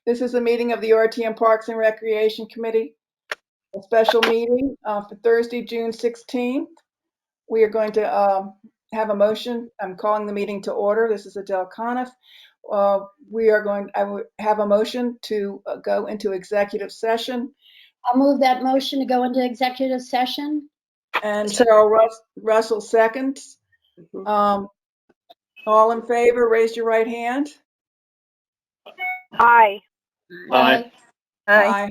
This is a meeting of the RTM Parks and Recreation Committee, a special meeting for Thursday, June 16th. We are going to have a motion. I'm calling the meeting to order. This is Adele Coniff. I would have a motion to go into executive session. I'll move that motion to go into executive session. And Cheryl Russell seconds. All in favor, raise your right hand. Aye. Aye. Aye.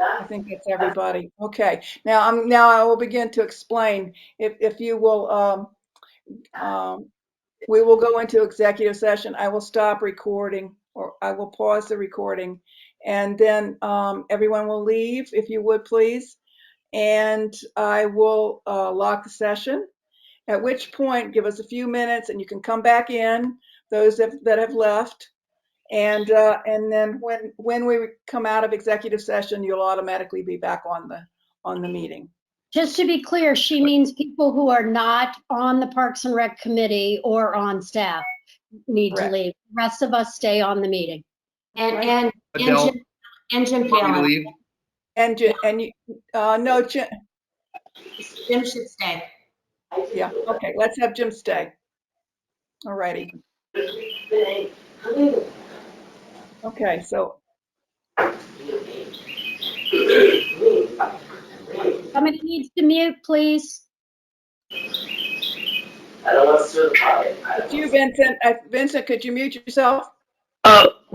I think that's everybody. Okay. Now I will begin to explain. If you will, we will go into executive session. I will stop recording, or I will pause the recording, and then everyone will leave, if you would please, and I will lock the session. At which point, give us a few minutes, and you can come back in, those that have left. And then when we come out of executive session, you'll automatically be back on the meeting. Just to be clear, she means people who are not on the Parks and Rec Committee or on staff need Correct. to leave. The rest of us stay on the meeting. And Adele, Jim want me to Palin. leave? No, Jim. Jim should stay. Yeah. Okay. Let's have Jim stay. All righty. Okay. So. Somebody needs to mute, please. It's you, Vincent. Vincent, could you mute yourself?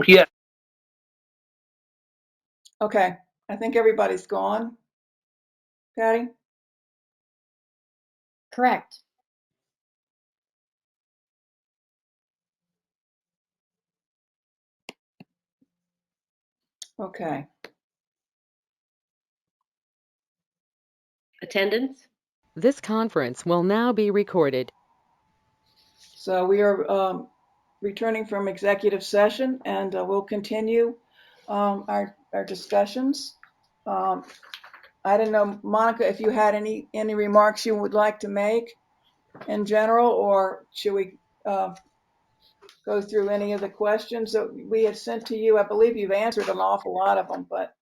Yeah. Okay. I think everybody's gone. Patty? Correct. Okay. Attendance? This conference will now be recorded. So we are returning from executive session, and we'll continue our discussions. I don't know, Monica, if you had any remarks you would like to make in general, or should we go through any of the questions that we have sent to you? I believe you've answered an awful lot of them, but.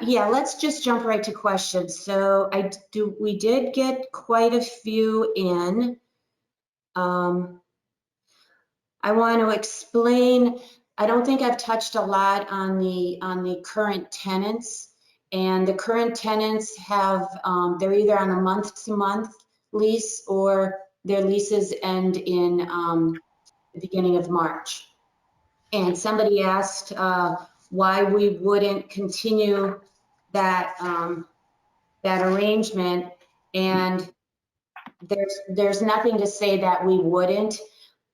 Yeah, let's just jump right to questions. So we did get quite a few in. I want to explain, I don't think I've touched a lot on the current tenants, and the current tenants have, they're either on a month-to-month lease or their leases end in the beginning of March. And somebody asked why we wouldn't continue that arrangement, and there's nothing to say that we wouldn't.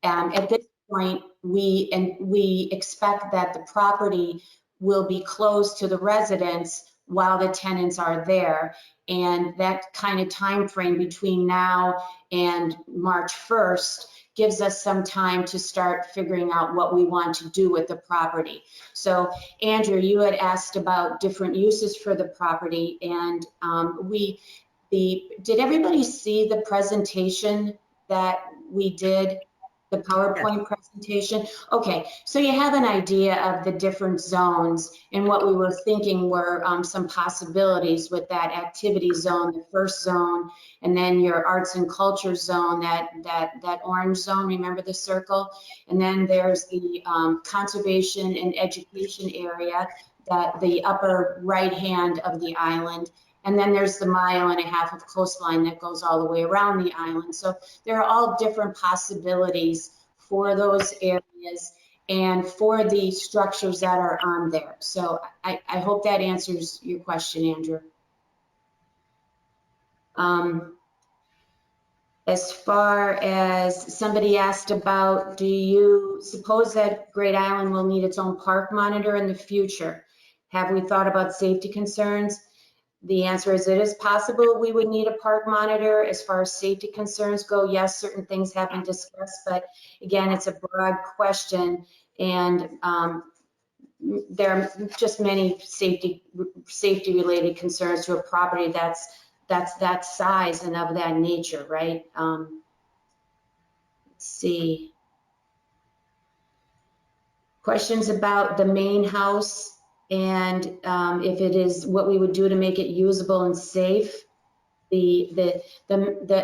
At this point, we expect that the property will be closed to the residents while the tenants are there, and that kind of time frame between now and March 1st gives us some time to start figuring out what we want to do with the property. So Andrew, you had asked about different uses for the property, and did everybody see the presentation that we did? The PowerPoint presentation? Okay, so you have an idea of the different zones, and what we were thinking were some possibilities with that activity zone, the first zone, and then your arts and culture zone, that orange zone, remember the circle? And then there's the conservation and education area, that the upper right hand of the island. And then there's the 1.5 miles of coastline that goes all the way around the island. So there are all different possibilities for those areas and for the structures that are on there. So I hope that answers your question, Andrew. As far as somebody asked about, do you suppose that Great Island will need its own park monitor in the future? Have we thought about safety concerns? The answer is it is possible we would need a park monitor. As far as safety concerns go, yes, certain things have been discussed, but again, it's a broad question, and there are just many safety related concerns to a property that's that size and of that nature, right? Let's see. Questions about the main house and if it is what we would do to make it usable and safe. The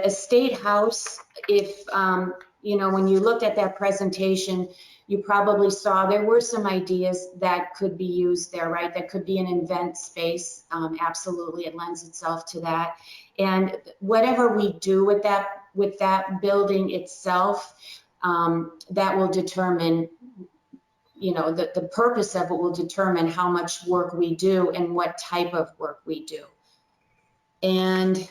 estate house, if, you know, when you looked at that presentation, you probably saw there were some ideas that could be used there, right? That could be an event space. Absolutely, it lends itself to that. And whatever we do with that building itself, that will determine, you know, the purpose of it will determine how much work we do and what type of work we do. And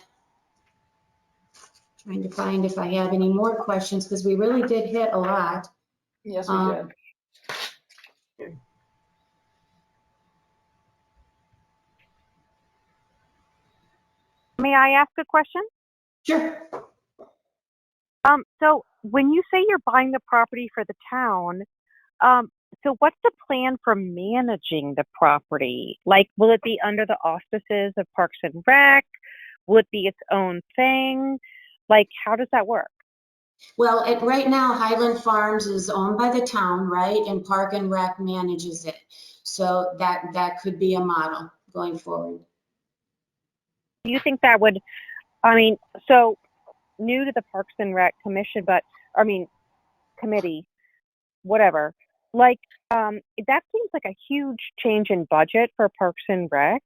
trying to find if I have any more questions, because we really did hit a lot. Yes, we did. May I ask a question? Sure. So when you say you're buying the property for the town, so what's the plan for managing the property? Like, will it be under the auspices of Parks and Rec? Will it be its own thing? Like, how does that work? Well, right now, Highland Farms is owned by the town, right? And Park and Rec manages it. So that could be a model going forward. Do you think that would, I mean, so new to the Parks and Rec Commission, but, I mean, committee, whatever, like, that seems like a huge change in budget for Parks and Rec,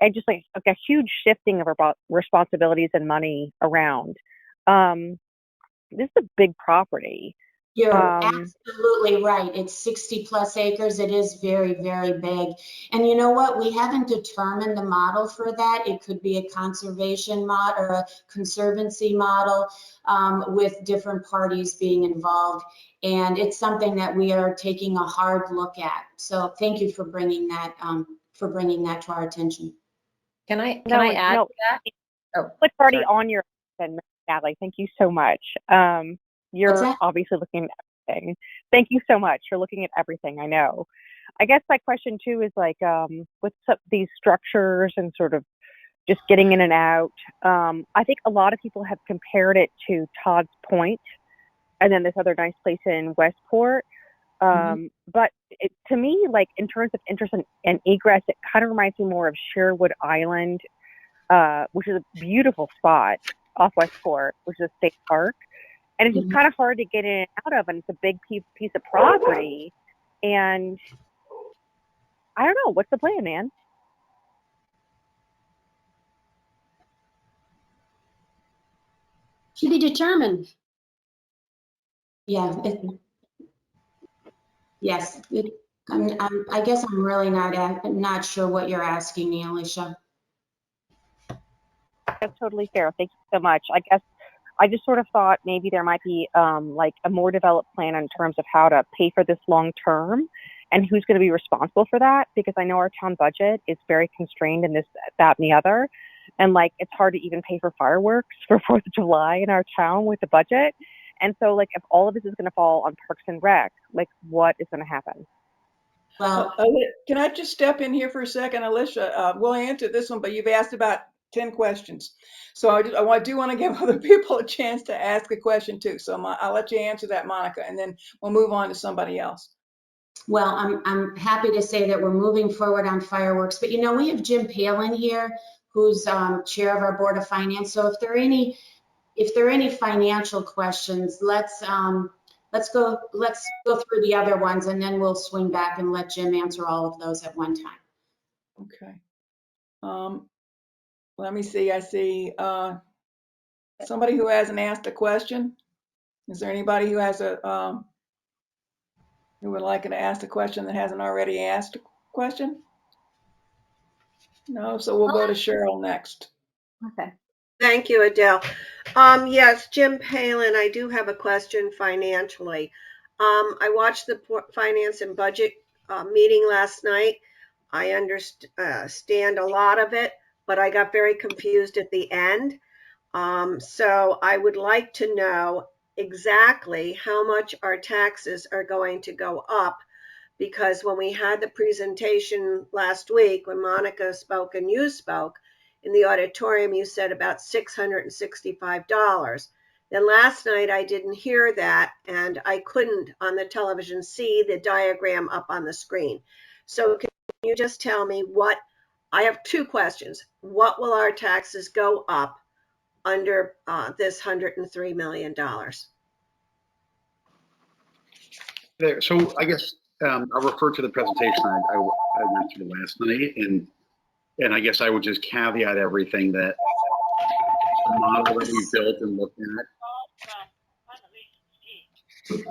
and just like a huge shifting of responsibilities and money around. This is a big property. You're absolutely right. It's 60 plus acres. It is very, very big. And you know what? We haven't determined the model for that. It could be a conservation model or a conservancy model with different parties being involved. And it's something that we are taking a hard look at. So thank you for bringing that to our attention. Can I add to that? Oh, It's already sorry. on your agenda, Natalie. Thank you so much. You're obviously looking at everything. Thank you so much for looking at everything. I know. I guess my question too is like, with these structures and sort of just getting in and out, I think a lot of people have compared it to Todd's Point and then this other nice place in Westport. But to me, like in terms of interest and egress, it kind of reminds me more of Sherwood Island, which is a beautiful spot off Westport, which is a state park. And it's just kind of hard to get in and out of, and it's a big piece of property. And I don't know, what's the plan, man? To be determined. Yeah. Yes. I guess I'm really not sure what you're asking me, Alicia. That's totally fair. Thank you so much. I guess I just sort of thought maybe there might be like a more developed plan in terms of how to pay for this long term and who's going to be responsible for that, because I know our town budget is very constrained in this, that, and the other. And like, it's hard to even pay for fireworks for 4th of July in our town with the budget. And so like, if all of this is going to fall on Parks and Rec, like what is going to happen? Well, Can I just step in here for a second, Alicia? We'll answer this one, but you've asked about 10 questions. So I do want to give other people a chance to ask a question too. So I'll let you answer that, Monica, and then we'll move on to somebody else. well, I'm happy to say that we're moving forward on fireworks, but you know, we have Jim Palin here, who's chair of our Board of Finance. So if there are any financial questions, let's go through the other ones, and then we'll swing back and let Jim answer all of those at one time. Okay. Let me see. I see somebody who hasn't asked a question. Is there anybody who has who would like to ask a question that hasn't already asked a question? No, so we'll go to Cheryl next. Okay. Thank you, Adele. Yes, Jim Palin, I do have a question financially. I watched the finance and budget meeting last night. I understand a lot of it, but I got very confused at the end. So I would like to know exactly how much our taxes are going to go up, because when we had the presentation last week, when Monica spoke and you spoke in the auditorium, you said about $665. Then last night I didn't hear that, and I couldn't on the television see the diagram up on the screen. So can you just tell me what, I have two questions. What will our taxes go up under this $103 million? There, so I guess I'll refer to the presentation I went through last night, and I guess I would just caveat everything that the model that we built and looked at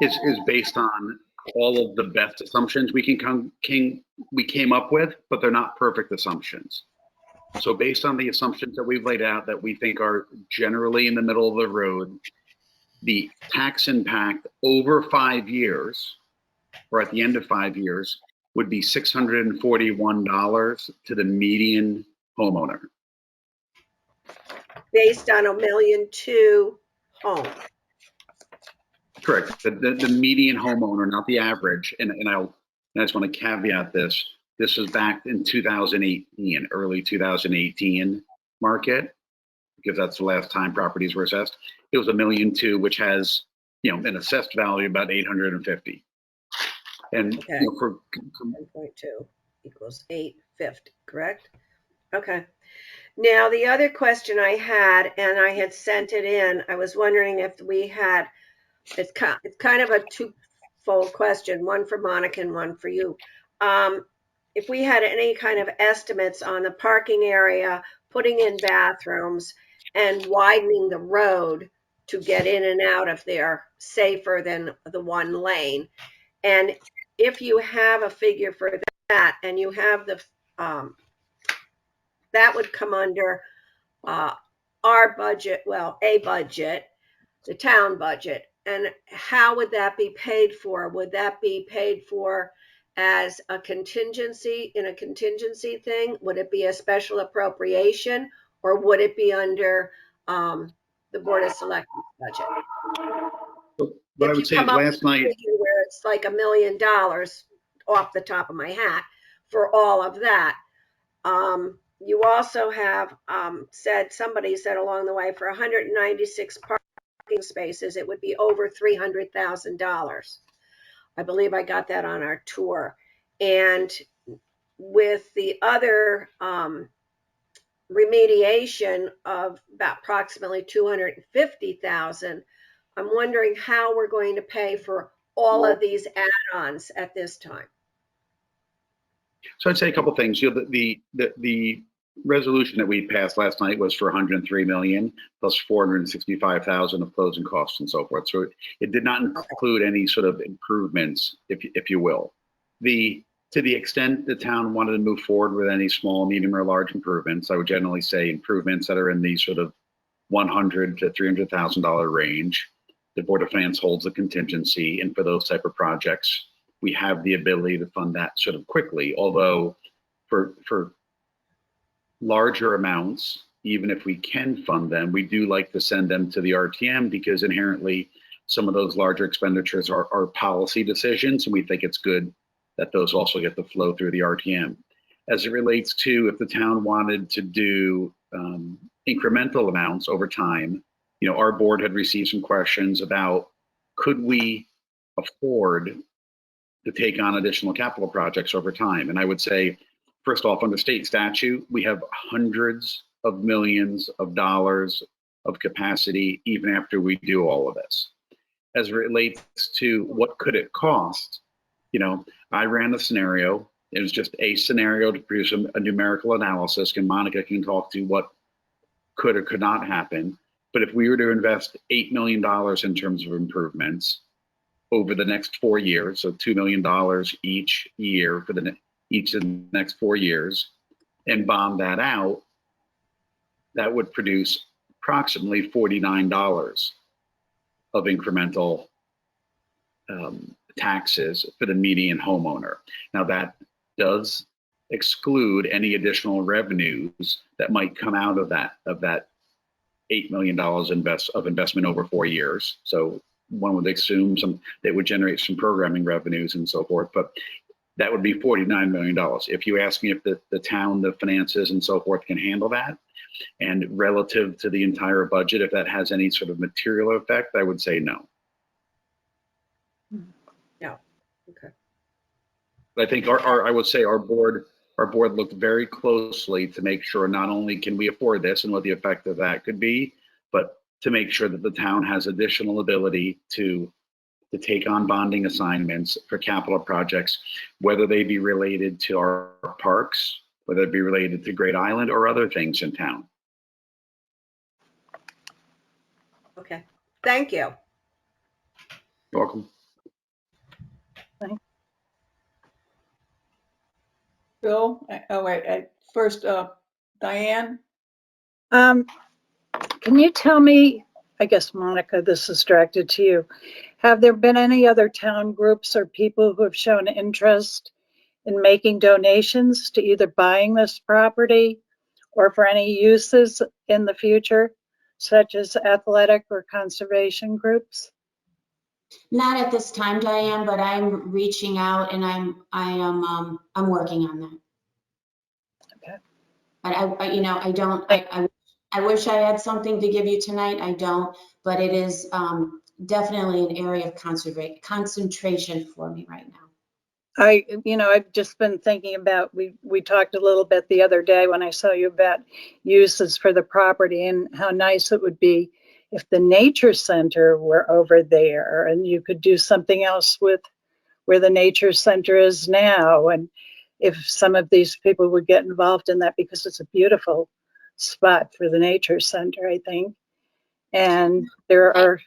is based on all of the best assumptions we came up with, but they're not perfect assumptions. So based on the assumptions that we've laid out that we think are generally in the middle of the road, the tax impact over 5 years, or at the end of 5 years, would be $641 to the median homeowner. Based on $1.2 million home. Correct. The median homeowner, not the average. And I just want to caveat this. This was back in 2018, early 2018 market, because that's the last time properties were assessed. It was $1.2 million, which has, an assessed value about $850. And okay. 1.2 equals 850, correct? Okay. Now the other question I had, and I had sent it in, I was wondering if we had, it's kind of a twofold question, one for Monica and one for you. If we had any kind of estimates on the parking area, putting in bathrooms, and widening the road to get in and out if they are safer than the one lane. And if you have a figure for that, and you have the, that would come under our budget, well, a budget, the town budget. And how would that be paid for? Would that be paid for as a contingency, in a contingency thing? Would it be a special appropriation, or would it be under the Board of Selectmen's budget? What I would say is last night, where it's like $1 million off the top of my hat for all of that. You also have somebody said along the way, for 196 parking spaces, it would be over $300,000. I believe I got that on our tour. And with the other remediation of about approximately $250,000, I'm wondering how we're going to pay for all of these add-ons at this time. So I'd say a couple things. The resolution that we passed last night was for $103 million plus $465,000 of closing costs and so forth. So it did not include any sort of improvements, if you will. To the extent the town wanted to move forward with any small, medium, or large improvements, I would generally say improvements that are in the sort of $100,000 to $300,000 range. The Board of Finance holds a contingency, and for those type of projects, we have the ability to fund that sort of quickly. Although for larger amounts, even if we can fund them, we do like to send them to the RTM, because inherently some of those larger expenditures are policy decisions, and we think it's good that those also get to flow through the RTM. As it relates to if the town wanted to do incremental amounts over time, our board had received some questions about, could we afford to take on additional capital projects over time? And I would say, first off, under state statute, we have hundreds of millions of dollars of capacity even after we do all of this. As it relates to what could it cost, I ran the scenario. It was just a scenario to produce a numerical analysis, and Monica can talk to what could or could not happen. But if we were to invest $8 million in terms of improvements over the next 4 years, so $2 million each year for each of the next 4 years, and bond that out, that would produce approximately $49 of incremental taxes for the median homeowner. Now that does exclude any additional revenues that might come out of that $8 million of investment over 4 years. So one would assume they would generate some programming revenues and so forth, but that would be $49 million. If you ask me if the town, the finances and so forth can handle that, and relative to the entire budget, if that has any sort of material effect, I would say no. Yeah. Okay. I think I would say our board looked very closely to make sure not only can we afford this and what the effect of that could be, but to make sure that the town has additional ability to take on bonding assignments for capital projects, whether they be related to our parks, whether it be related to Great Island or other things in town. Okay. Thank you. You're welcome. Bill? Oh, wait, first, Diane? Can you tell me, I guess, Monica, this is directed to you. Have there been any other town groups or people who have shown interest in making donations to either buying this property or for any uses in the future, such as athletic or conservation groups? Not at this time, Diane, but I'm reaching out and I'm working on that. Okay. But I wish I had something to give you tonight. I don't, but it is definitely an area of concentration for me right now. I've just been thinking about, we talked a little bit the other day when I saw you about uses for the property and how nice it would be if the nature center were over there and you could do something else with where the nature center is now. And if some of these people would get involved in that, because it's a beautiful spot for the nature center, I think. And there are,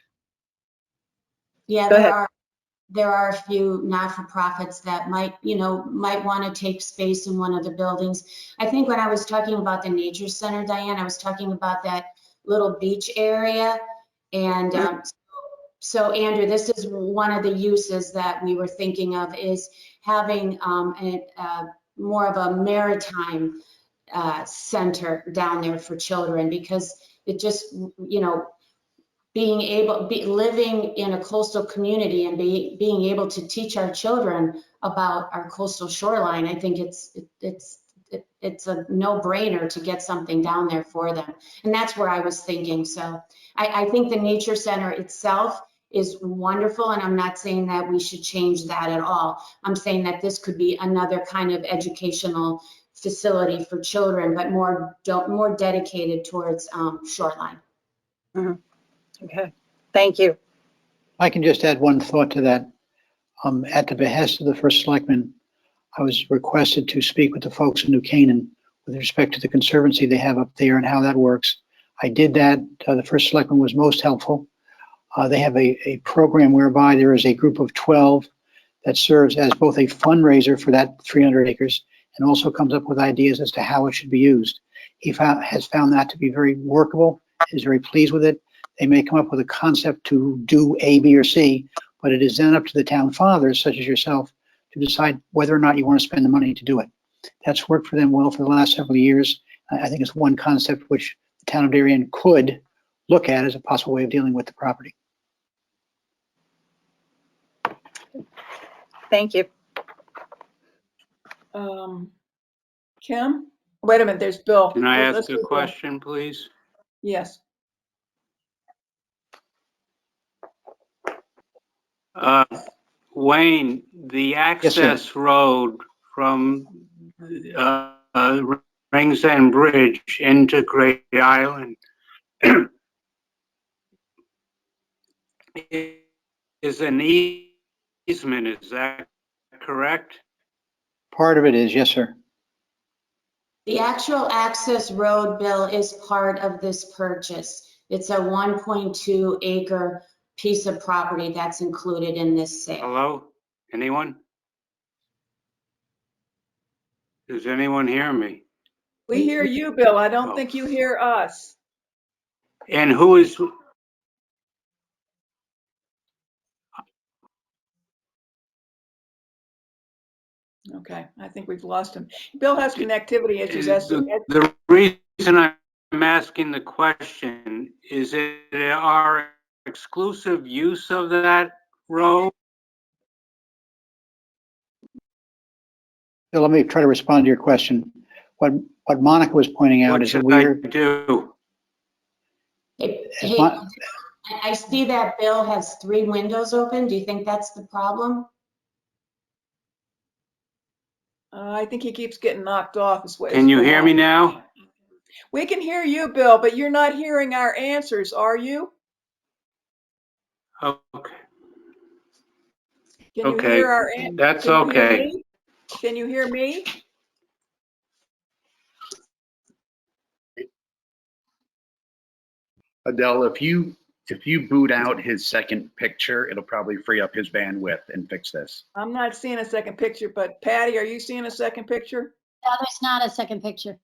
yeah, go ahead. There are a few not-for-profits that might want to take space in one of the buildings. I think when I was talking about the nature center, Diane, I was talking about that little beach area. And so Andrew, this is one of the uses that we were thinking of, is having more of a maritime center down there for children, because it just, living in a coastal community and being able to teach our children about our coastal shoreline, I think it's a no-brainer to get something down there for them. And that's where I was thinking. So I think the nature center itself is wonderful, and I'm not saying that we should change that at all. I'm saying that this could be another kind of educational facility for children, but more dedicated towards shoreline. Mhm. Okay, thank you. I can just add one thought to that. At the behest of the first selectman, I was requested to speak with the folks in New Canaan with respect to the conservancy they have up there and how that works. I did that. The first selectman was most helpful. They have a program whereby there is a group of 12 that serves as both a fundraiser for that 300 acres and also comes up with ideas as to how it should be used. He has found that to be very workable, is very pleased with it. They may come up with a concept to do A, B, or C, but it is then up to the town fathers, such as yourself, to decide whether or not you want to spend the money to do it. That's worked for them well for the last several years. I think it's one concept which the town of Darien could look at as a possible way of dealing with the property. Thank you. Kim? Wait a minute, there's Bill. Can I Let's ask a do Bill. question, please? Yes. Wayne, the access road from Rings End Bridge into Great Island is an easement, is that correct? Part of it is, yes, sir. The actual access road, Bill, is part of this purchase. It's a 1.2 acre piece of property that's included in this sale. Hello? Anyone? Does anyone hear me? We hear you, Bill. I don't think you hear us. And who is, Okay, I think we've lost him. Bill has connectivity issues. the reason I'm asking the question, is it our exclusive use of that road? Bill, let me try to respond to your question. What Monica was pointing out What is that should I we're, do? Hey, as hey, Mon- I see that Bill has 3 windows open. Do you think that's the problem? I think he keeps getting knocked off. Is what Can you hear me now? We can hear you, Bill, but you're not hearing our answers, are you? Okay. Can you Okay, hear our answers? that's Can you hear okay. me? Can you hear me? Adele, if you boot out his second picture, it'll probably free up his bandwidth and fix this. I'm not seeing a second picture, but Patty, are you seeing a second picture? No, there's not a second picture.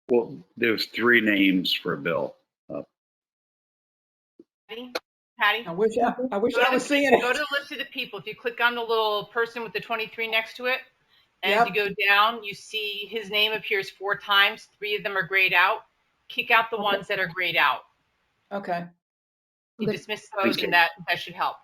Well, there's 3 names for Bill. Patty? I wish I was seeing it. Go to the list of the people. If you click on the little person with the 23 next to it, and Yep. as you go down, you see his name appears 4 times. 3 of them are grayed out. Kick out the ones that are grayed out. Okay. You Okay. dismiss those, and that should help.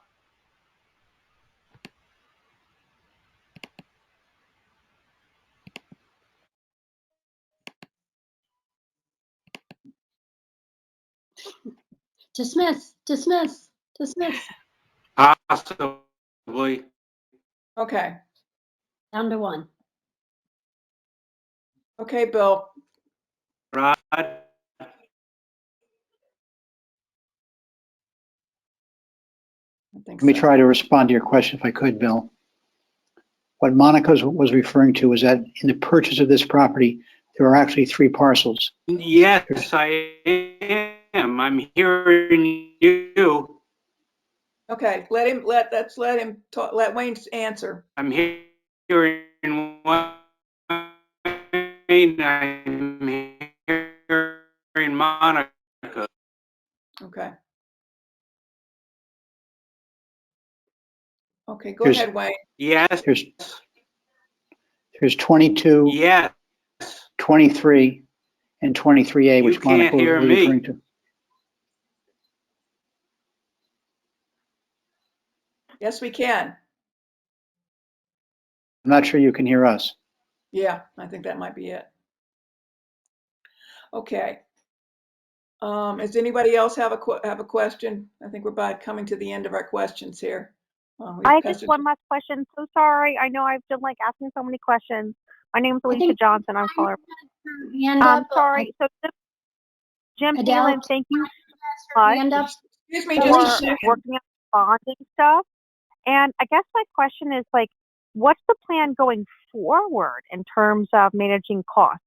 Dismiss, dismiss, dismiss. Possibly. Okay. Down to 1. Okay, Bill. Rod? I think let me so. try to respond to your question if I could, Bill. What Monica was referring to is that in the purchase of this property, there are actually 3 parcels. Yes, I am. I'm hearing you. Okay, let him talk. Let Wayne answer. I'm hearing Wayne. I'm hearing Monica. Okay. Okay, go There's- ahead, Wayne. Yes. There's 22, Yes. 23, and 23A, which You can't Monica hear was me. referring to. Yes, we can. I'm not sure you can hear us. Yeah, I think that might be it. Okay. Does anybody else have a question? I think we're about coming to the end of our questions here. I just one last question. So sorry. I know I've been like asking so many questions. My name is Alicia Johnson. I'm caller. I'm sorry. So Jim Palin, thank you so much Excuse me for just a second. working on bonding stuff. And I guess my question is like, what's the plan going forward in terms of managing costs?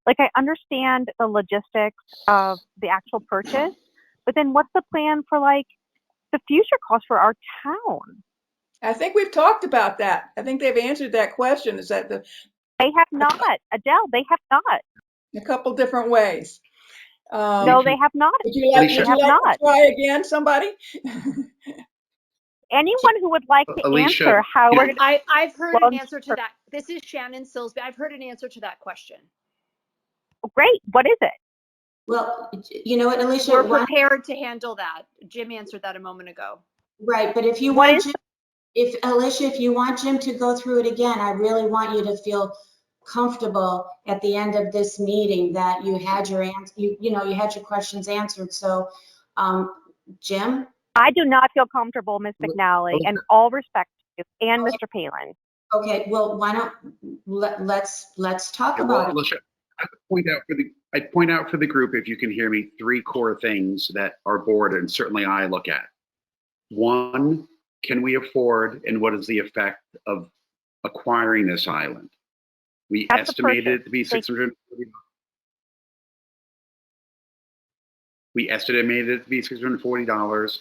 Like I understand the logistics of the actual purchase, but then what's the plan for like the future costs for our town? I think we've talked about that. I think they've answered that question. Is that They have not, Adele. They have not. a couple different ways? No, they have not. Would you like to try again, somebody? Anyone who would like to Alicia, answer how we're going to. I've heard an answer to that. This is Shannon Silsby. I've heard an answer to that question. Great. What is it? Well, you know what, Alicia? We're prepared to handle that. Jim answered that a moment ago. Right, but if you want Jim, Alicia, if you want Jim to go through it again, I really want you to feel comfortable at the end of this meeting that you had your you had your questions answered. So, Jim? I do not feel comfortable, Ms. McNally, and all respect to you and Mr. Palin. Okay, well, why don't let's talk about it. Alicia, I'd point out for the group, if you can hear me, 3 core things that our board and certainly I look at. 1, can we afford and what is the effect of acquiring this island? We estimated it to be $640. We estimated it to be $640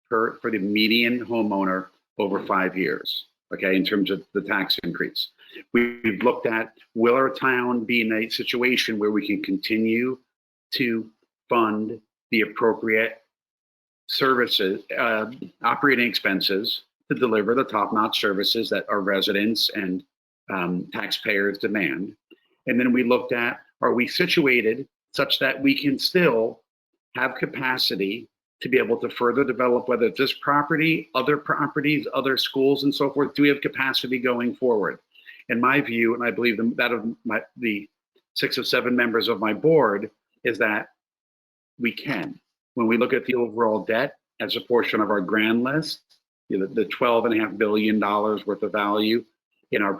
for the median homeowner over 5 years. Okay, in terms of the tax increase. We've looked at, will our town be in a situation where we can continue to fund the appropriate services, operating expenses to deliver the top-notch services that our residents and taxpayers demand. And then we looked at, are we situated such that we can still have capacity to be able to further develop, whether it's this property, other properties, other schools, and so forth? Do we have capacity going forward? In my view, and I believe that of the 6 or 7 members of my board, is that we can. When we look at the overall debt as a portion of our grand list, the $12.5 billion worth of value in our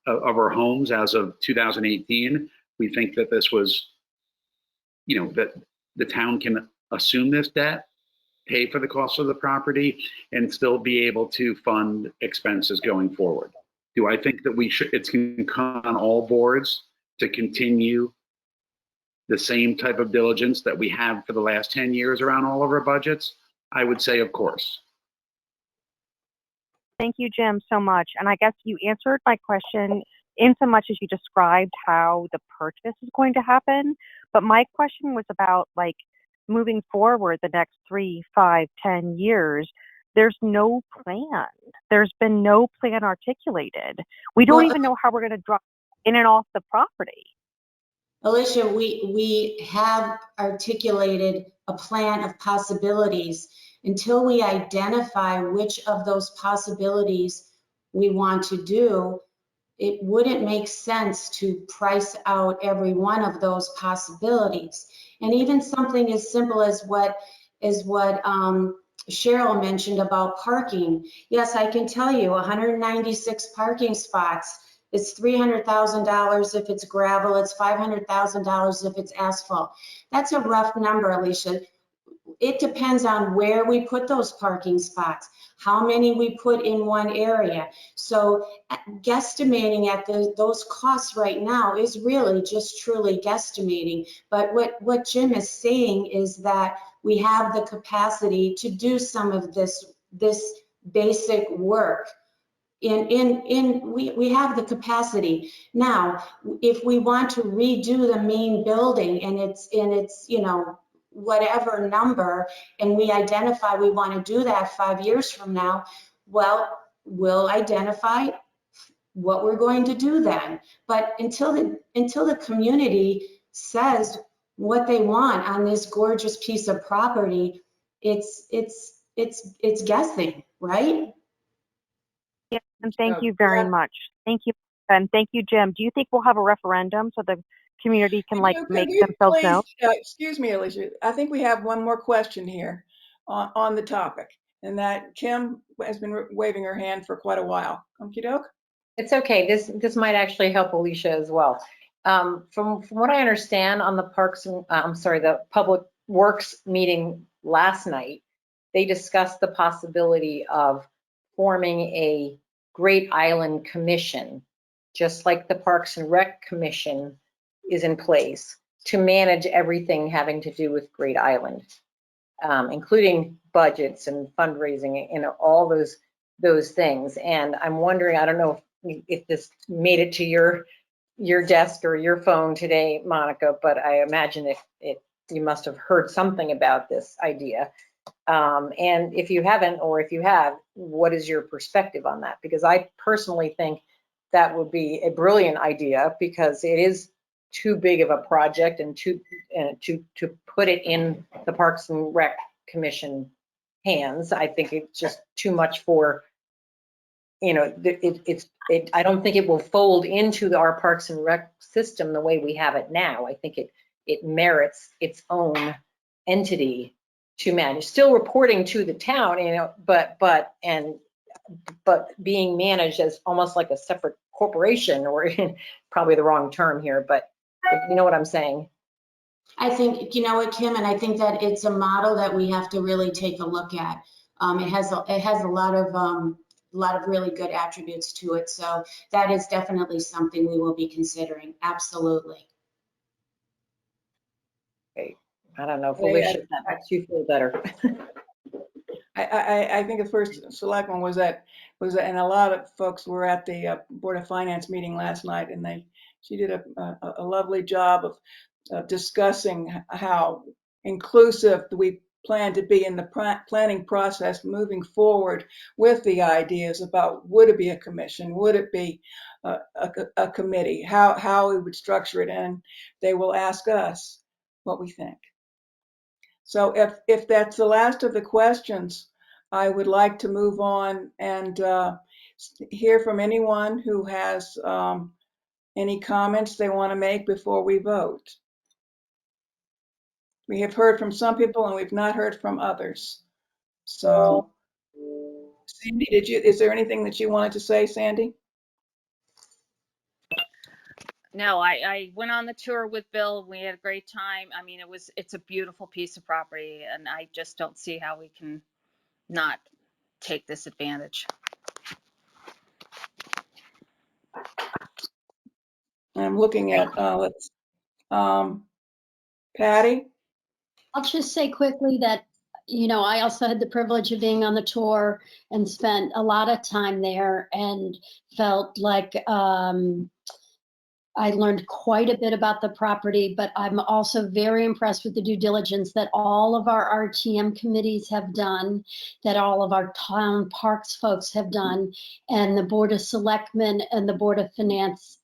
of our homes as of 2018, we think that this was, that the town can assume this debt, pay for the cost of the property, and still be able to fund expenses going forward. Do I think that it's going to come on all boards to continue the same type of diligence that we have for the last 10 years around all of our budgets? I would say, of course. Thank you, Jim, so much. And I guess you answered my question in so much as you described how the purchase is going to happen. But my question was about moving forward the next 3, 5, 10 years. There's no plan. There's been no plan articulated. We don't even know how we're going to drop in and off the property. Alicia, we have articulated a plan of possibilities. Until we identify which of those possibilities we want to do, it wouldn't make sense to price out every one of those possibilities. And even something as simple as what Cheryl mentioned about parking. Yes, I can tell you 196 parking spots. It's $300,000 if it's gravel. It's $500,000 if it's asphalt. That's a rough number, Alicia. It depends on where we put those parking spots, how many we put in one area. So guesstimating at those costs right now is really just truly guesstimating. But what Jim is saying is that we have the capacity to do some of this basic work. We have the capacity. Now, if we want to redo the main building and it's whatever number, and we identify we want to do that 5 years from now, well, we'll identify what we're going to do then. But until the community says what they want on this gorgeous piece of property, it's guessing, right? Yeah, and thank you very much. Thank you. And thank you, Jim. Do you think we'll have a referendum so the community can make themselves known? Excuse me, Alicia. I think we have one more question here on the topic, and that Kim has been waving her hand for quite a while. Okey-doke. It's okay. This might actually help Alicia as well. From what I understand on the the Public Works meeting last night, they discussed the possibility of forming a Great Island Commission, just like the Parks and Rec Commission is in place, to manage everything having to do with Great Island, including budgets and fundraising and all those things. And I'm wondering, I don't know if this made it to your desk or your phone today, Monica, but I imagine you must have heard something about this idea. And if you haven't, or if you have, what is your perspective on that? Because I personally think that would be a brilliant idea, because it is too big of a project, and to put it in the Parks and Rec Commission hands. I think it's just too much for, I don't think it will fold into our Parks and Rec system the way we have it now. I think it merits its own entity to manage, still reporting to the town, but being managed as almost like a separate corporation, or probably the wrong term here, but you know what I'm saying. I think, you know what, Kim, and I think that it's a model that we have to really take a look at. It has a lot of really good attributes to it. So that is definitely something we will be considering. Absolutely. Okay. I don't know if Alicia, that makes you feel better. I think the first selectman was that, and a lot of folks were at the Board of Finance meeting last night, and she did a lovely job of discussing how inclusive we plan to be in the planning process moving forward, with the ideas about, would it be a commission, would it be a committee, how we would structure it, and they will ask us what we think. So if that's the last of the questions, I would like to move on and hear from anyone who has any comments they want to make before we vote. We have heard from some people and we've not heard from others. So, Sandy, is there anything that you wanted to say, Sandy? No, I went on the tour with Bill. We had a great time. I mean, it's a beautiful piece of property, and I just don't see how we can not take this advantage. I'm looking at, Patty? I'll just say quickly that, I also had the privilege of being on the tour and spent a lot of time there and felt like I learned quite a bit about the property, but I'm also very impressed with the due diligence that all of our RTM committees have done, that all of our town parks folks have done, and the Board of Selectmen and the Board of Finance.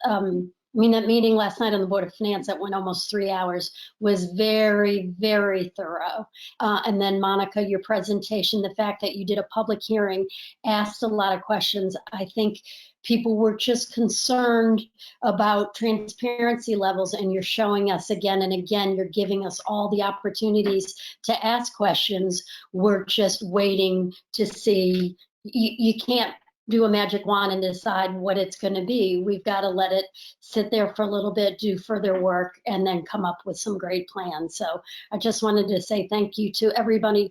That meeting last night on the Board of Finance that went almost 3 hours was very, very thorough. And then Monica, your presentation, the fact that you did a public hearing, asked a lot of questions. I think people were just concerned about transparency levels, and you're showing us again and again, you're giving us all the opportunities to ask questions. We're just waiting to see. You can't do a magic wand and decide what it's going to be. We've got to let it sit there for a little bit, do further work, and then come up with some great plans. So I just wanted to say thank you to everybody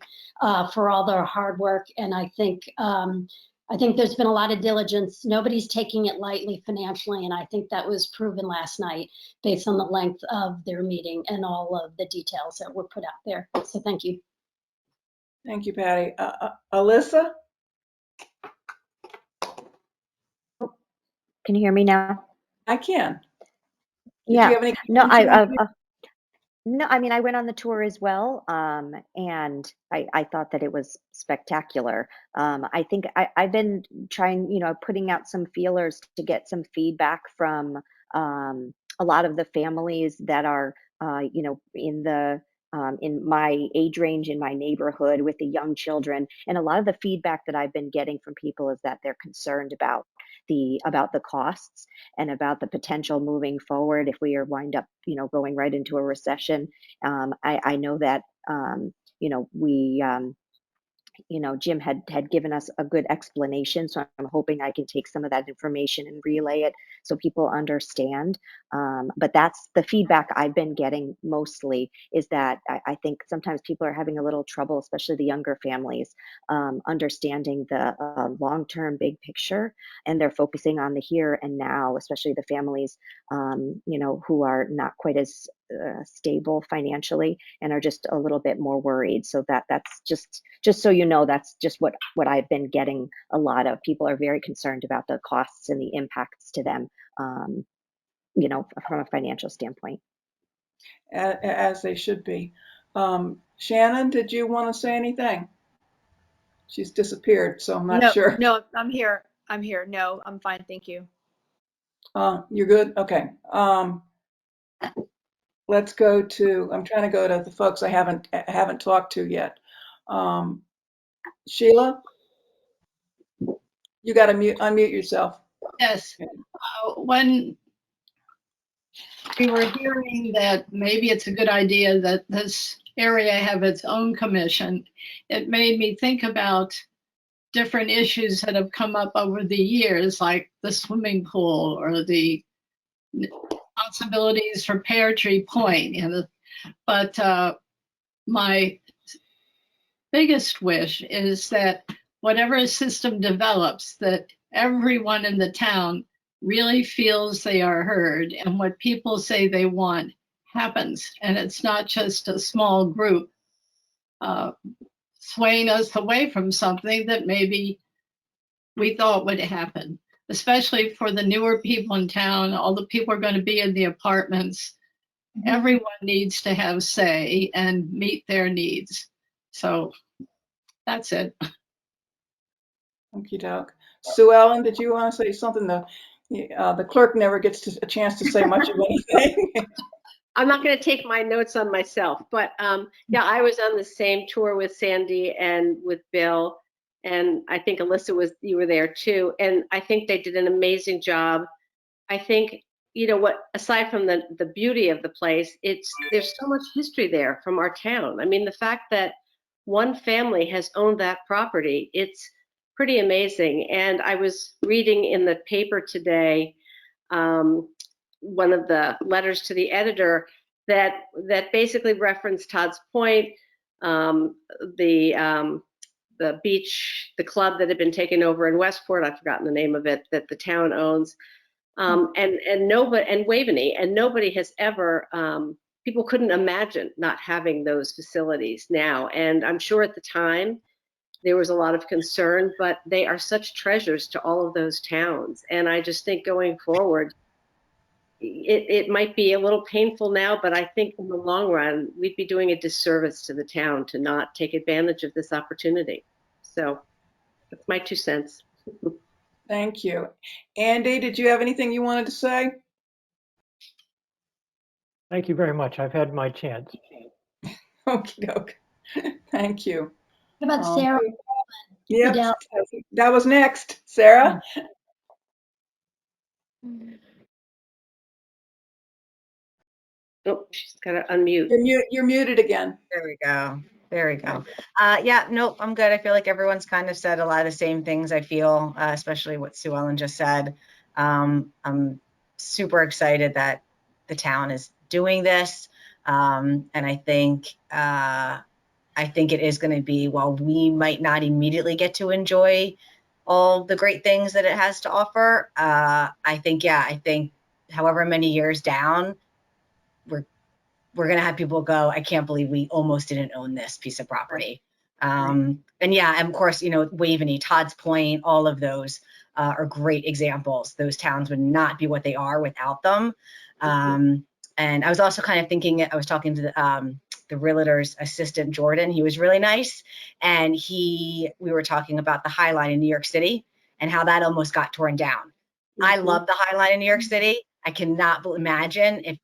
for all their hard work. And I think there's been a lot of diligence. Nobody's taking it lightly financially, and I think that was proven last night based on the length of their meeting and all of the details that were put out there. So thank you. Thank you, Patty. Alyssa? Can you hear me now? I can. Did Yeah. you have any No, comments? no, I mean, I went on the tour as well, and I thought that it was spectacular. I think I've been trying, putting out some feelers to get some feedback from a lot of the families that are, in my age range in my neighborhood with the young children. And a lot of the feedback that I've been getting from people is that they're concerned about the costs and about the potential moving forward if we are wind up, going right into a recession. I know that, we, Jim had given us a good explanation, so I'm hoping I can take some of that information and relay it so people understand. But that's the feedback I've been getting mostly, is that I think sometimes people are having a little trouble, especially the younger families, understanding the long-term big picture, and they're focusing on the here and now, especially the families, who are not quite as stable financially and are just a little bit more worried. So that's just so you know, that's just what I've been getting a lot of. People are very concerned about the costs and the impacts to them, from a financial standpoint. As they should be. Shannon, did you want to say anything? She's disappeared, so I'm not sure. No, I'm here. No, I'm fine. Thank you. You're good? Okay. Let's go to, I'm trying to go to the folks I haven't talked to yet. Sheila, you got to unmute yourself. Yes. When we were hearing that maybe it's a good idea that this area have its own commission, it made me think about different issues that have come up over the years, like the swimming pool or the possibilities for Pear Tree Point. But my biggest wish is that whatever system develops, that everyone in the town really feels they are heard and what people say they want happens. And it's not just a small group swaying us away from something that maybe we thought would happen, especially for the newer people in town. All the people are going to be in the apartments. Everyone needs to have say and meet their needs. So that's it. Thank you, Doc. Sue Ellen, did you want to say something? The clerk never gets a chance to say much of anything. I'm not going to take my notes on myself, but yeah, I was on the same tour with Sandy and with Bill, and I think Alyssa you were there too, and I think they did an amazing job. I think, you know what, aside from the beauty of the place, there's so much history there from our town. I mean, the fact that one family has owned that property, it's pretty amazing. And I was reading in the paper today, one of the letters to the editor that basically referenced Todd's Point, the the club that had been taken over in Westport. I've forgotten the name of it, that the town owns. And Waveney, and nobody has ever, people couldn't imagine not having those facilities now. And I'm sure at the time there was a lot of concern, but they are such treasures to all of those towns. And I just think going forward, it might be a little painful now, but I think in the long run, we'd be doing a disservice to the town to not take advantage of this opportunity. So that's my 2 cents. Thank you. Andy, did you have anything you wanted to say? Thank you very much. I've had my chance. Okie doke. Thank you. What about Sarah? Yep, Fidel? that was next. Sarah? Oh, she's got to unmute. You're muted again. There we go. There we go. Yeah, nope, I'm good. I feel like everyone's kind of said a lot of the same things I feel, especially what Sue Ellen just said. I'm super excited that the town is doing this. And I think it is going to be, while we might not immediately get to enjoy all the great things that it has to offer, I think however many years down, we're going to have people go, I can't believe we almost didn't own this piece of property. And yeah, and of course, you know, Waveney, Todd's Point, all of those are great examples. Those towns would not be what they are without them. And I was also kind of thinking, I was talking to the realtor's assistant, Jordan. He was really nice. And we were talking about the High Line in New York City and how that almost got torn down. I love the High Line in New York City. I cannot imagine if,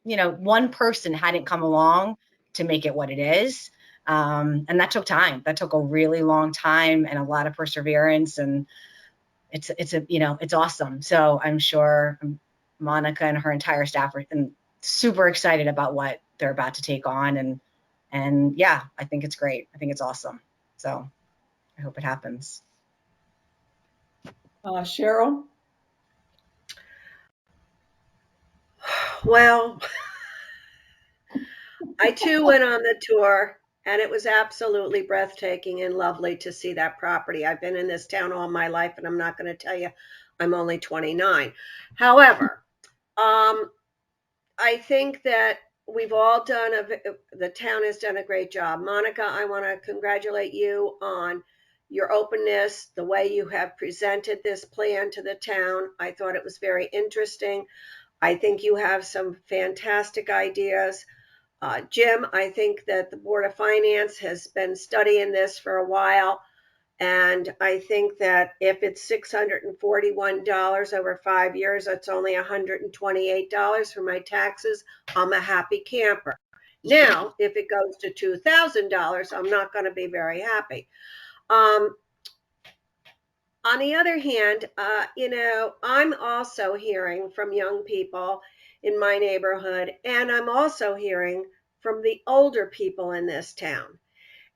you know, one person hadn't come along to make it what it is. And that took time. That took a really long time and a lot of perseverance. And it's awesome. So I'm sure Monica and her entire staff are super excited about what they're about to take on. And yeah, I think it's great. I think it's awesome. So I hope it happens. Cheryl? Well, I too went on the tour, and it was absolutely breathtaking and lovely to see that property. I've been in this town all my life, and I'm not going to tell you I'm only 29. However, I think that we've all the town has done a great job. Monica, I want to congratulate you on your openness, the way you have presented this plan to the town. I thought it was very interesting. I think you have some fantastic ideas. Jim, I think that the Board of Finance has been studying this for a while. And I think that if it's $641 over 5 years, that's only $128 for my taxes. I'm a happy camper. Now, if it goes to $2,000, I'm not going to be very happy. On the other hand, I'm also hearing from young people in my neighborhood, and I'm also hearing from the older people in this town.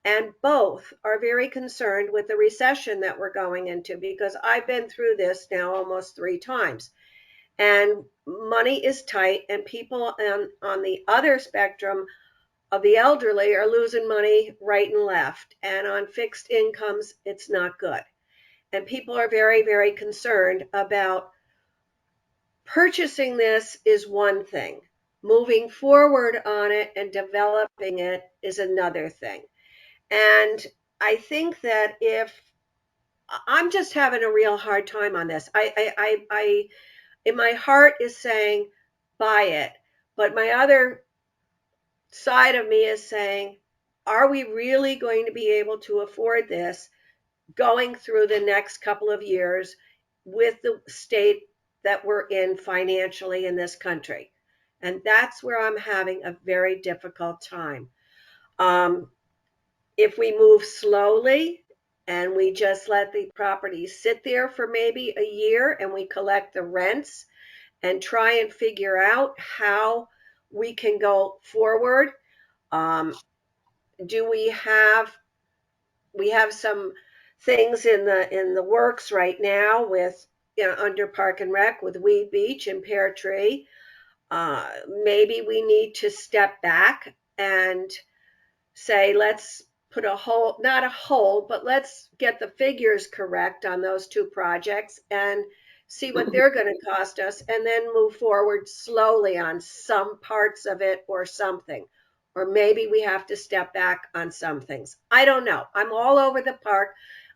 And both are very concerned with the recession that we're going into, because I've been through this now almost 3 times. And money is tight, and people on the other spectrum of the elderly are losing money right and left. And on fixed incomes, it's not good. And people are very, very concerned about purchasing this is one thing. Moving forward on it and developing it is another thing. And I think that if I'm just having a real hard time on this, I in my heart is saying buy it, but my other side of me is saying, are we really going to be able to afford this going through the next couple of years with the state that we're in financially in this country? And that's where I'm having a very difficult time. If we move slowly and we just let the property sit there for maybe a year and we collect the rents and try and figure out how we can go forward. Do we have some things in the works right now with, under Park and Rec with Weed Beach and Pear Tree. Maybe we need to step back and say, let's put not a hold, but let's get the figures correct on those two projects and see what they're going to cost us, and then move forward slowly on some parts of it or something. Or maybe we have to step back on some things. I don't know. I'm all over the park.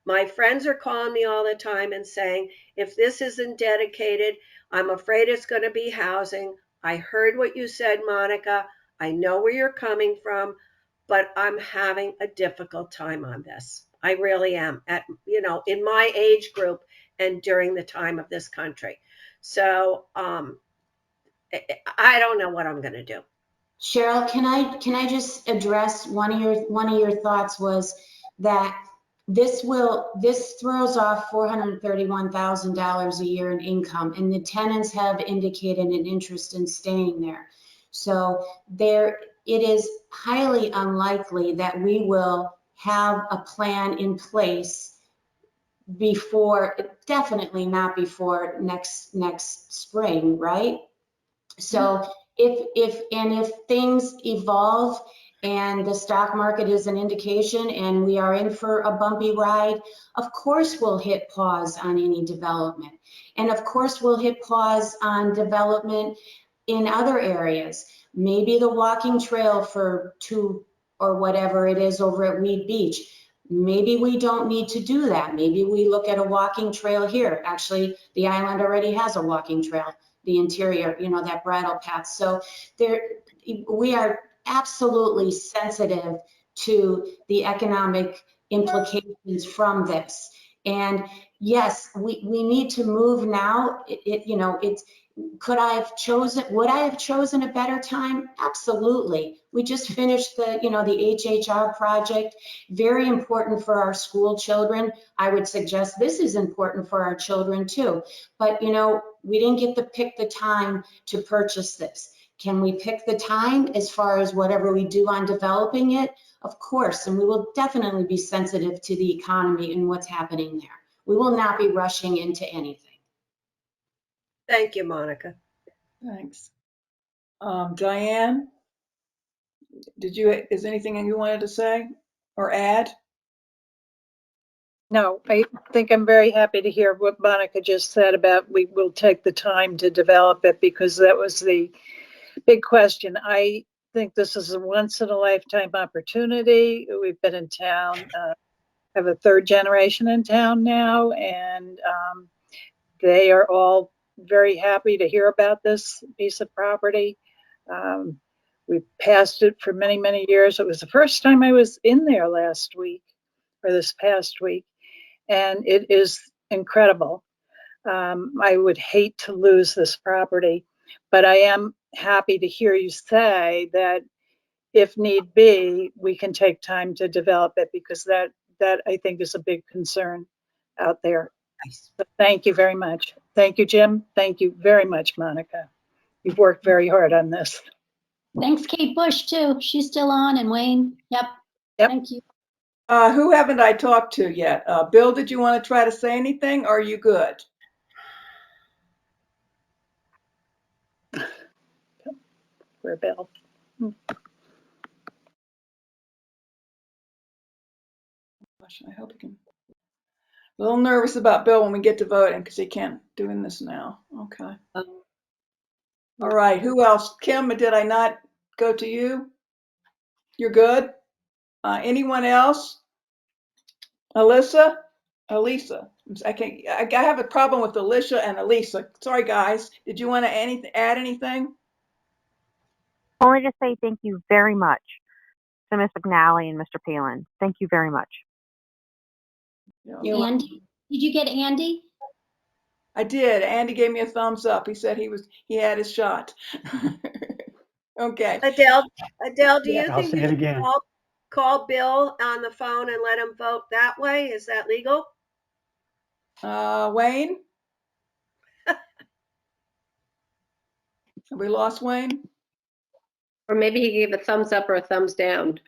My friends are calling me all the time and saying, if this isn't dedicated, I'm afraid it's going to be housing. I heard what you said, Monica. I know where you're coming from, but I'm having a difficult time on this. I really am, in my age group and during the time of this country. So I don't know what I'm going to do. Cheryl, can I just address one of your thoughts was that this throws off $431,000 a year in income, and the tenants have indicated an interest in staying there. So it is highly unlikely that we will have a plan in place before, definitely not before next spring, right? So if things evolve and the stock market is an indication and we are in for a bumpy ride, of course we'll hit pause on any development. And of course we'll hit pause on development in other areas. Maybe the walking trail for 2 or whatever it is over at Weed Beach. Maybe we don't need to do that. Maybe we look at a walking trail here. Actually, the island already has a walking trail, the interior, that bridle path. So we are absolutely sensitive to the economic implications from this. And yes, we need to move now. Would I have chosen a better time? Absolutely. We just finished the HHR project, very important for our school children. I would suggest this is important for our children too. But we didn't get to pick the time to purchase this. Can we pick the time as far as whatever we do on developing it? Of course, and we will definitely be sensitive to the economy and what's happening there. We will not be rushing into anything. Thank you, Monica. Thanks. Diane, is anything you wanted to say or add? No, I think I'm very happy to hear what Monica just said about we will take the time to develop it, because that was the big question. I think this is a once in a lifetime opportunity. We've been in town, have a third generation in town now, and they are all very happy to hear about this piece of property. We passed it for many, many years. It was the first time I was in there last week or this past week, and it is incredible. I would hate to lose this property, but I am happy to hear you say that if need be, we can take time to develop it, because that I think is a big concern out there. Nice. So thank you very much. Thank you, Jim. Thank you very much, Monica. You've worked very hard on this. Thanks, Kate Bush, too. She's still on, and Wayne. Yep. Thank you. Who haven't I talked to yet? Bill, did you want to try to say anything, or are you good? For Bill. I hope he can. A little nervous about Bill when we get to voting, because he can't doing this now. Okay. All right. Who else? Kim, did I not go to you? You're good. Anyone else? Alyssa? Elisa. I have a problem with Alicia and Elisa. Sorry, guys. Did you want to add anything? Only to say thank you very much to Ms. McNally and Mr. Palin. Thank you very much. Andy, did you get Andy? I did. Andy gave me a thumbs up. He said he had his shot. Okay. Adele, do Yeah, you I'll think say you it could again. call Bill on the phone and let him vote that way? Is that legal? Wayne? Have we lost Wayne? Or maybe he gave a thumbs up or a thumbs down.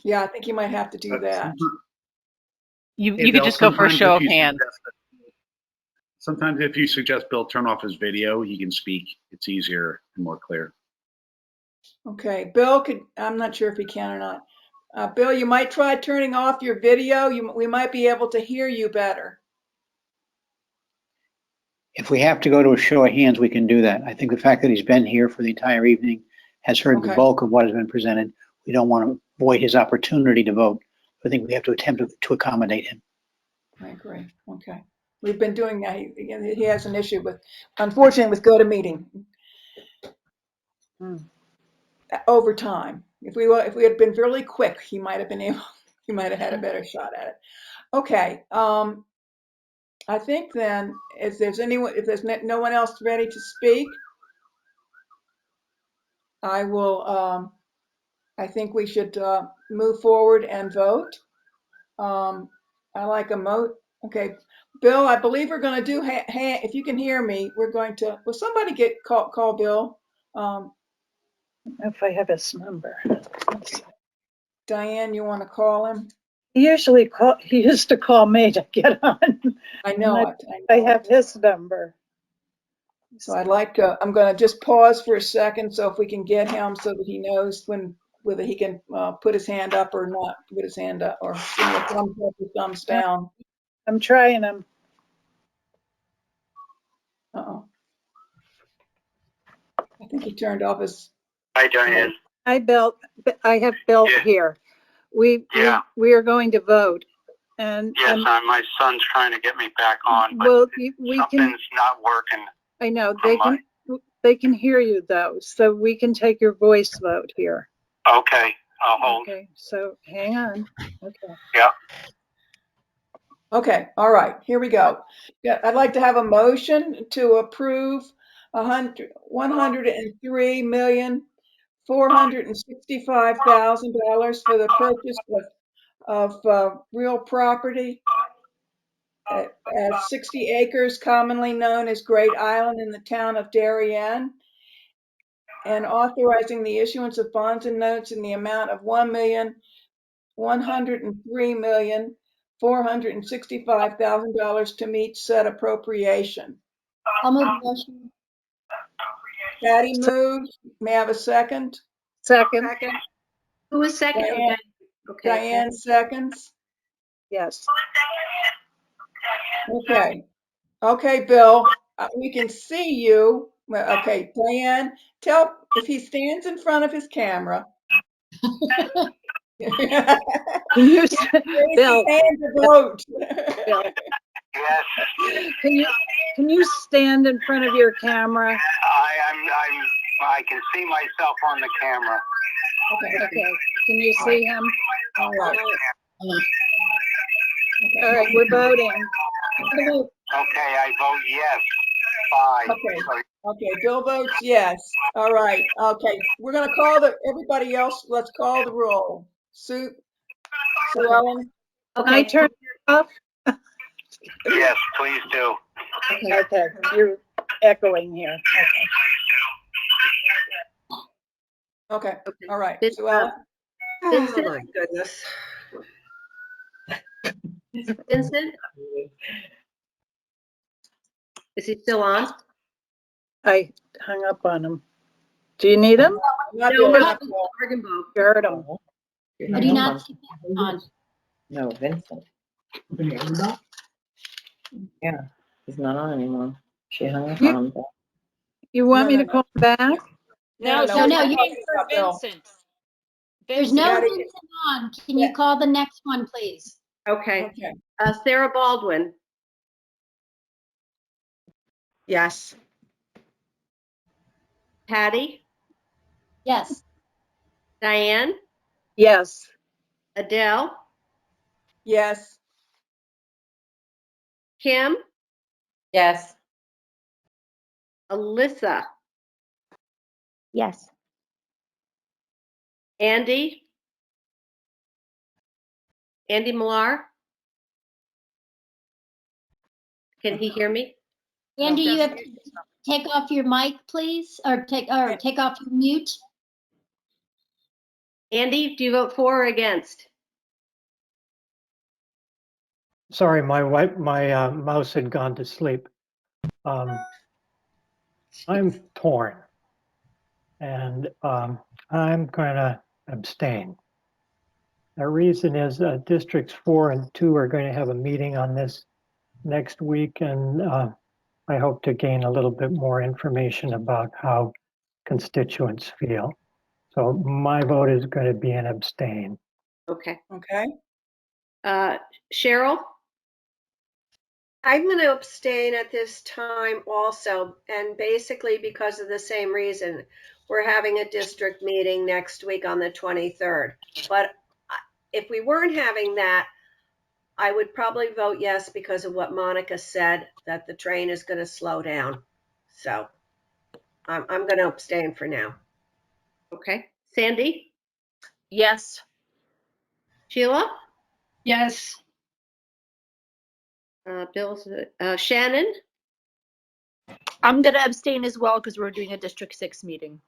Yeah, I think you might have to do that. You Hey, could Bill, just go for a sometimes show if of you hands. Sometimes if you suggest Bill turn off his video, he can speak. It's easier and more clear. Okay, Bill I'm not sure if he can or not. Bill, you might try turning off your video. We might be able to hear you better. If we have to go to a show of hands, we can do that. I think the fact that he's been here for the entire evening, has heard the Okay. bulk of what has been presented, we don't want to void his opportunity to vote. I think we have to attempt to accommodate him. I agree. Okay. We've been doing that. He has an issue with, unfortunately, with GoToMeeting over time. If we had been really quick, he might have been able, he might have had a better shot at it. Okay. I think then, if there's no one else ready to speak, I will, I think we should move forward and vote. I like a okay. Bill, I believe we're going to do, if you can hear me, we're going to, will somebody call Bill? If I have his number. Diane, you want to call him? He used to call me to get on. I know it. I have his number. So I'd like to, I'm going to just pause for a second, so if we can get him so that he knows whether he can put his hand up or not put his hand up, or give me a thumbs up or thumbs down. I'm trying him. Uh-oh. I think he turned off his. Hi, Diane. Hi, Bill. I have Bill here. We are going to vote. And Yes, my son's trying to get me back on, but well, something's not working. I know they can hear you though, so we can take your voice vote here. Okay, I'll hold. Okay, so hang on. Okay. Yeah. Okay, all right, here we go. Yeah, I'd like to have a motion to approve $103,465,000 for the purchase of real property at 60 acres, commonly known as Great Island, in the town of Darien, and authorizing the issuance of bonds and notes in the amount of $103,465,000 to meet said appropriation. I'll move the motion. Patty moves. May I have a second? Second. Who was second? Diane, Okay. Diane seconds. Yes. Okay. Okay, Bill, we can see you. Well, okay, Diane, tell if he stands in front of his camera. Can you, Bill? Vote. Bill. Can you stand in front of your camera? I can see myself on the camera. Okay. Can you see him? All right. All right, we're voting. Okay, I vote yes. 5. Okay, Bill votes yes. All right. Okay, we're going to call everybody else. Let's call the roll. Sue Ellen. Okay. I turn it off? Yes, please do. Okay, you're echoing here. Okay. All right. Sue Oh Vincent? my goodness. Vincent? Is he still on? I hung up on him. Do you need him? Not No, good. not You heard him. I do not see him on. No, Vincent. Yeah, he's not on anymore. She hung up on him. You want me to call him back? No, No, she's no, you- looking for Vincent. There's no Patty. Vincent on. Can you call the next one, please? Okay. Okay. Sarah Baldwin. Yes. Patty? Yes. Diane? Yes. Adele? Yes. Kim? Yes. Alyssa? Yes. Andy? Andy Millar? Can he hear me? Andy, you have to take off your mic, please, or take off your mute. Andy, do you vote for or against? Sorry, my mouse had gone to sleep. I'm torn, and I'm going to abstain. The reason is districts 4 and 2 are going to have a meeting on this next week, and I hope to gain a little bit more information about how constituents feel. So my vote is going to be an abstain. Okay. Okay. Cheryl? I'm going to abstain at this time also, and basically because of the same reason. We're having a district meeting next week on the 23rd. But if we weren't having that, I would probably vote yes because of what Monica said, that the train is going to slow down. So I'm going to abstain for now. Okay. Sandy? Yes. Sheila? Yes. Shannon? I'm going to abstain as well because we're doing a District 6 meeting.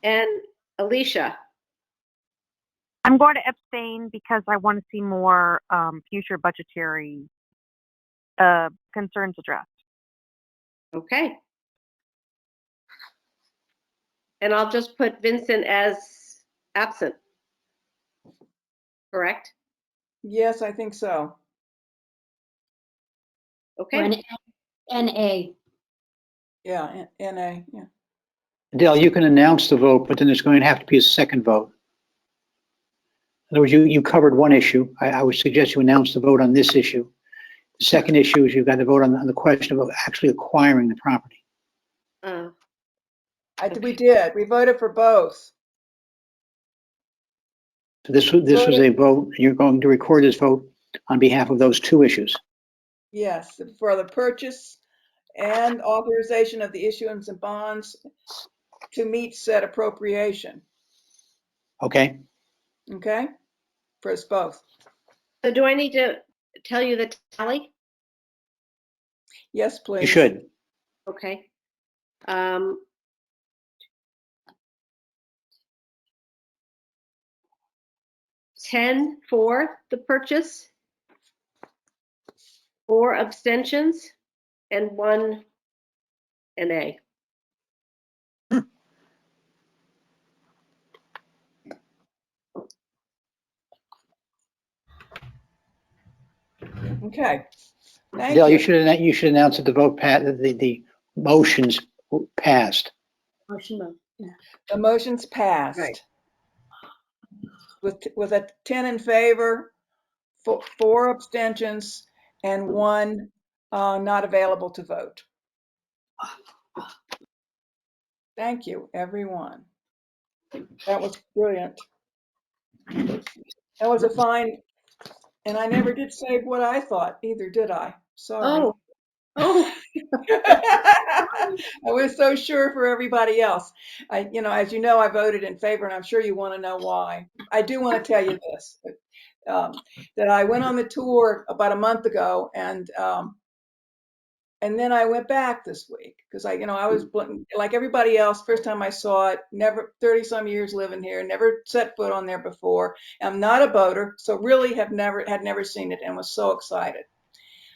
And Alicia? I'm going to abstain because I want to see more future budgetary concerns addressed. Okay. And I'll just put Vincent as absent. Correct? Yes, I think so. Okay. Or an NA. Yeah, NA, yeah. Dale, you can announce the vote, but then there's going to have to be a second vote. In other words, you covered one issue. I would suggest you announce the vote on this issue. The second issue is you've got to vote on the question of actually acquiring the property. We did. We voted for both. So this was a vote. You're going to record this vote on behalf of those two issues. Yes, for the purchase and authorization of the issuance of bonds to meet said appropriation. Okay. Okay? For us both. So do I need to tell you the tally? Yes, please. You should. Okay. 10 for the purchase, 4 abstentions, and 1 NA. Okay. Thank Dale, you. you should announce that the vote the motions passed. The motion's passed. Right. With a 10 in favor, 4 abstentions, and 1 not available to vote. Thank you, everyone. That was brilliant. That was a fine, and I never did say what I thought either, did I? Sorry. Oh. I was so sure for everybody else. As you know, I voted in favor, and I'm sure you want to know why. I do want to tell you this, that I went on the tour about a month ago, and then I went back this week because I was like everybody else. First time I saw it, never 30 some years living here, never set foot on there before. I'm not a boater, so really had never seen it, and was so excited.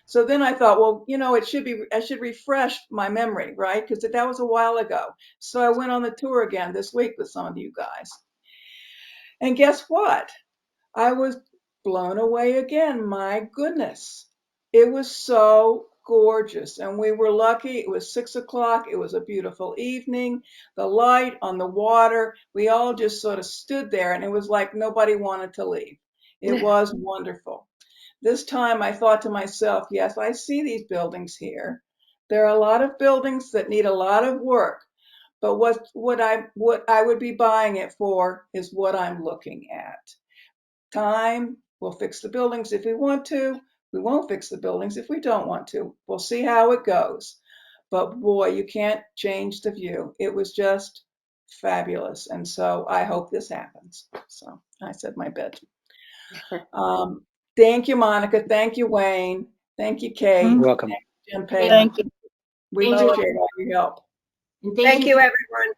So then I thought, well, I should refresh my memory, right? Because that was a while ago. So I went on the tour again this week with some of you guys. And guess what? I was blown away again. My goodness. It was so gorgeous. And we were lucky. It was 6 o'clock. It was a beautiful evening. The light on the water. We all just sort of stood there, and it was like nobody wanted to leave. It was wonderful. This time I thought to myself, yes, I see these buildings here. There are a lot of buildings that need a lot of work, but what I would be buying it for is what I'm looking at. Time will fix the buildings if we want to. We won't fix the buildings if we don't want to. We'll see how it goes. but boy, you can't change the view. It was just fabulous. And so I hope this happens. So I said my bit. Thank you, Monica. Thank you, Wayne. Thank you, Kate. You're welcome. Thank you, Jim Palin. Thank you. We Thank you. appreciate all your help. And Thank you, everyone.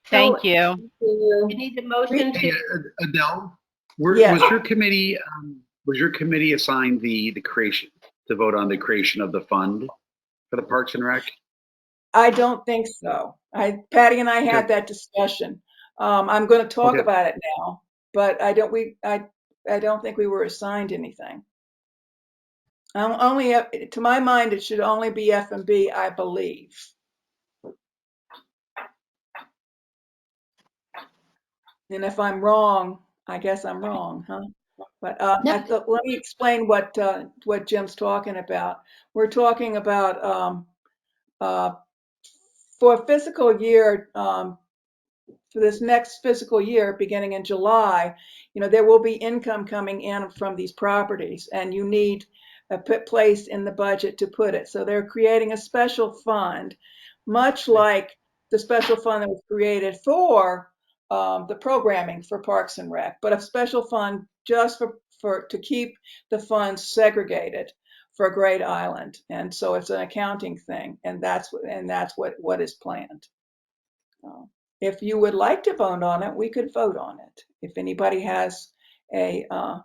Thank you. You need a motion Hey, to, Adele, Yes. was your committee assigned the creation to vote on the creation of the fund for the Parks and Rec? I don't think so. Patty and I had Okay. that discussion. I'm going to talk Okay. about it now, but I don't think we were assigned anything. Only to my mind, it should only be F&B, I believe. And if I'm wrong, I guess I'm wrong, huh? But let me explain what Jim's talking about. We're talking about for fiscal year for this next fiscal year, beginning in July, there will be income coming in from these properties, and you need a place in the budget to put it. So they're creating a special fund, much like the special fund that was created for the programming for Parks and Rec, but a special fund just to keep the funds segregated for Great Island. And so it's an accounting thing, and that's what is planned. If you would like to vote on it, we could vote on it. If anybody has any I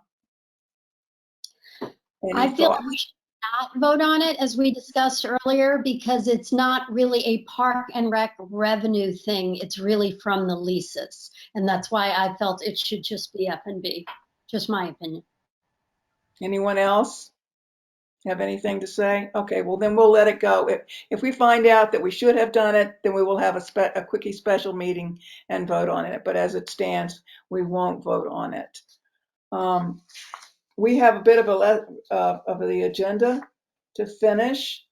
feel thoughts. we should not vote on it, as we discussed earlier, because it's not really a Park and Rec revenue thing. It's really from the leases. And that's why I felt it should just be F&B. Just my opinion. Anyone else have anything to say? Okay, well then we'll let it go. If we find out that we should have done it, then we will have a quickie special meeting and vote on it. But as it stands, we won't vote on it. We have a bit of the agenda to finish.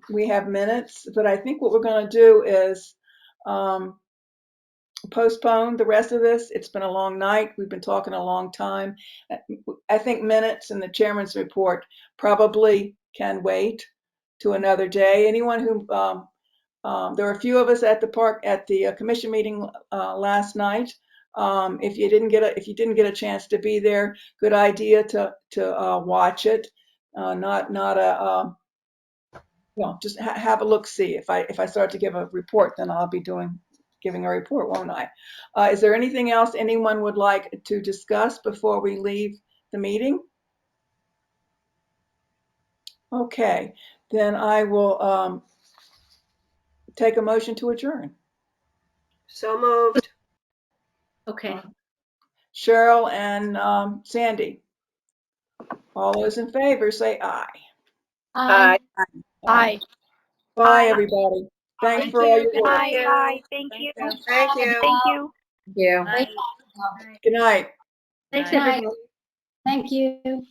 We have minutes, but I think what we're going to do is postpone the rest of this. It's been a long night. We've been talking a long time. I think minutes and the chairman's report probably can wait to another day. Anyone who there were a few of us at the commission meeting last night. If you didn't get a chance to be there, good idea to watch it. Just have a look. See if I start to give a report, then I'll be giving a report, won't I? Is there anything else anyone would like to discuss before we leave the meeting? Okay, then I will take a motion to adjourn. So moved. okay. Cheryl and Sandy. All those in favor say aye. Aye. Aye. Bye, everybody. Thanks for all your work. Bye. Thank you. Thank you. Thank you. Yeah. Great. Good night. Thanks, Good night. everyone. Thank you.